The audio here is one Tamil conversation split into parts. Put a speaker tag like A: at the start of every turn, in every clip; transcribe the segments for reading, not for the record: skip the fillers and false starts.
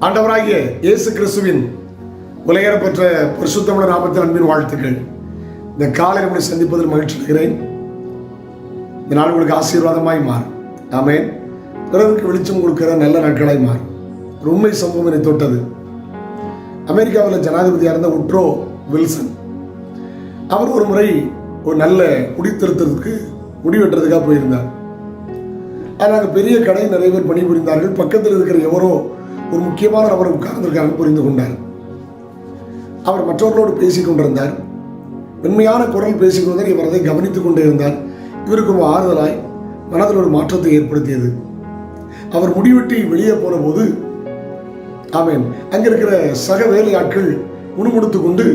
A: ஆண்டவராகிய இயேசு கிறிஸ்துவின் உலகேறப்பெற்ற பரிசுத்தமுள்ள நாமத்தில் அன்பின் வாழ்த்துக்கள். இந்த காலை நம்மை சந்திப்பதில் மகிழ்ச்சி அடைகிறேன். இந்த நாள் உங்களுக்கு ஆசீர்வாதமாய் மாறும். ஆமென். பிறருக்கு வெளிச்சம் கொடுக்கிற நல்ல நாட்களாய் மாறும். ஒரு உண்மை சம்பவம் என்னை தொட்டது. அமெரிக்காவில் ஜனாதிபதியாக இருந்த உட்ரோ வில்சன் அவர் ஒரு முறை ஒரு நல்ல குடித்திருத்தத்துக்கு முடிவெட்டுறதுக்காக போயிருந்தார். ஆனால் பெரிய கடை நிறைய பேர் பணிபுரிந்தார்கள். பக்கத்தில் இருக்கிற எவரோ ஒரு முக்கியமான நபர் உட்கார்ந்திருக்காங்க புரிந்து கொண்டார். அவர் மற்றவர்களோடு பேசிக் கொண்டிருந்தார். மென்மையான குரல் பேசிக் கொண்டிருந்தார். இவர் அதை கவனித்துக் கொண்டே இருந்தார். இவருக்கு ஒரு ஆறுதலாய் மனதில் ஒரு மாற்றத்தை ஏற்படுத்தியது. அவர் முடிவெட்டி வெளியே போன போது ஆமென், அங்க இருக்கிற சக வேலையாட்கள் முணுமுணுத்துக் கொண்டு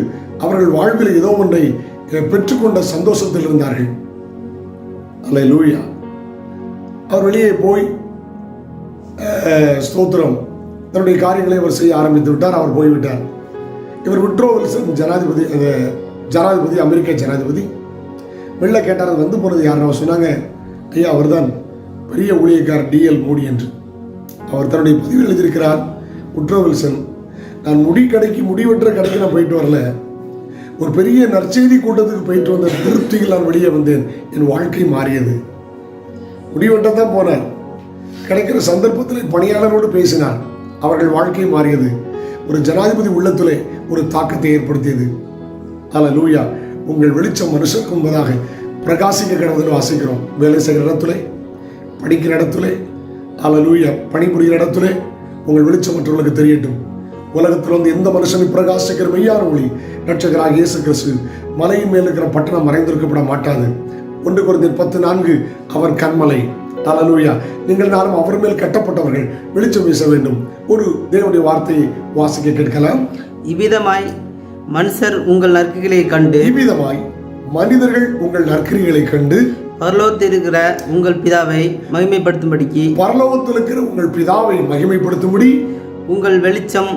A: அவர்கள் வாழ்வில் ஏதோ ஒன்றை பெற்றுக்கொண்ட சந்தோஷத்தில் இருந்தார்கள். அல்லேலூயா. அவர் வெளியே போய் ஸ்தோத்திரம் தன்னுடைய காரியங்களை அவர் செய்ய ஆரம்பித்து விட்டார். அவர் போய்விட்டார். இவர் உட்ரோ வில்சன் ஜனாதிபதி அமெரிக்க ஜனாதிபதி வெளில கேட்டார், வந்து போனது யாருன்னு. அவர் சொன்னாங்க, ஐயா அவர் தான் பெரிய ஊழியக்காரர் டிஎல் மோடி என்று. அவர் தன்னுடைய பதிவில் எழுதியிருக்கிறார், உட்ரோ வில்சன், நான் முடிவெற்ற கடைக்கு நான் போயிட்டு வரல, ஒரு பெரிய நற்செய்தி கூட்டத்துக்கு போயிட்டு வந்த திருப்தியில் நான் வெளியே வந்தேன். என் வாழ்க்கை மாறியது. முடிவெட்டத்தான் போனார். கிடைக்கிற சந்தர்ப்பத்தில் பணியாளரோடு பேசினார். அவர்கள் வாழ்க்கை மாறியது. ஒரு ஜனாதிபதி உள்ளத்திலே ஒரு தாக்கத்தை ஏற்படுத்தியது. அல்லேலூயா. உங்கள் வெளிச்சம் மனுஷருக்கு முன்பதாக பிரகாசிக்க கடவுள் வாசிக்கிறோம். வேலை செய்கிற இடத்துல, படிக்கிற இடத்துல, அல்லேலூயா, பணிபுரிகிற இடத்துல உங்கள் வெளிச்சம் மற்றவர்களுக்கு தெரியட்டும். உலகத்தில் வந்து எந்த மனுஷனும் பிரகாசிக்கிற மெய்யான ஒளி ரட்சகராக இயேசு கிறிஸ்து மலையின் மேல் இருக்கிற பட்டணம் மறைந்திருக்கப்பட மாட்டாது. 1 கொரிந்தியர் 10:4 அவர் கண்மலை. அல்லேலூயா. நீங்கள் நானும் அவர் மேல் கட்டப்பட்டவர்கள் வெளிச்சம் வீச வேண்டும். ஒரு தேவனுடைய வார்த்தையை வாசிக்க கேட்கலாம்.
B: இவ்விதமாய் மனுஷர் உங்கள் நற்கிரிகளை கண்டு
A: மனிதர்கள் உங்கள் நற்கிரிகளை கண்டு
B: பரலோகத்தில் இருக்கிற உங்கள் பிதாவை மகிமைப்படுத்தும்படிக்கு உங்கள் வெளிச்சம்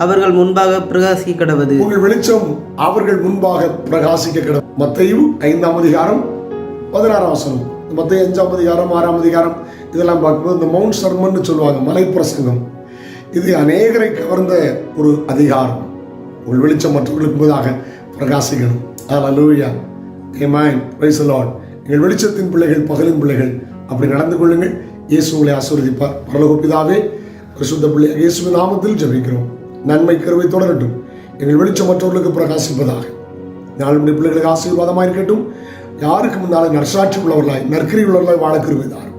B: அவர்கள் முன்பாக பிரகாசிக்க கடவது.
A: உங்கள் வெளிச்சம் அவர்கள் முன்பாக பிரகாசிக்க கடவது. மத்தேயு 5:16. மத்தேயு 5:6, 6 இதெல்லாம் பார்க்கும்போது இந்த மவுண்ட் சர்மன் சொல்லுவாங்க, மலை பிரசங்கம். இது அநேகரை கவர்ந்த ஒரு அதிகாரம். உங்கள் வெளிச்சம் மற்றவர்களுக்கு முன்பதாக பிரகாசிக்கணும். அல்லேலூயா. ஆமென். Praise the Lord. எங்கள் வெளிச்சத்தின் பிள்ளைகள், பகலின் பிள்ளைகள், அப்படி நடந்து கொள்ளுங்கள். இயேசு உங்களை ஆசீர்வதிப்பார். பரலோக பிதாவே, பரிசுத்த பிள்ளை இயேசுவின் நாமத்தில் ஜெபிக்கிறோம். நன்மை கிருபை தொடரட்டும். எங்கள் வெளிச்சம் மற்றவர்களுக்கு பிரகாசிப்பதாக. நாளுடைய பிள்ளைகளுக்கு ஆசீர்வாதமாக இருக்கட்டும். யாருக்கு முன்னாலும் நற்சாட்சி உள்ளவர்களாய், நற்கிரி உள்ளவர்களாய் வாழ கிருபை தாரும்.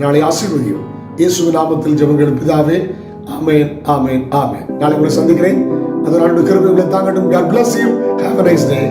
A: நாளை ஆசீர்வதியும். இயேசுவின் நாமத்தில் ஜெபங்கள் பிதாவே. ஆமென், ஆமென், ஆமென். நாளை உங்களை சந்திக்கிறேன். அதனால் கிருபை உங்களை தாங்கட்டும். God bless you. Have a nice day.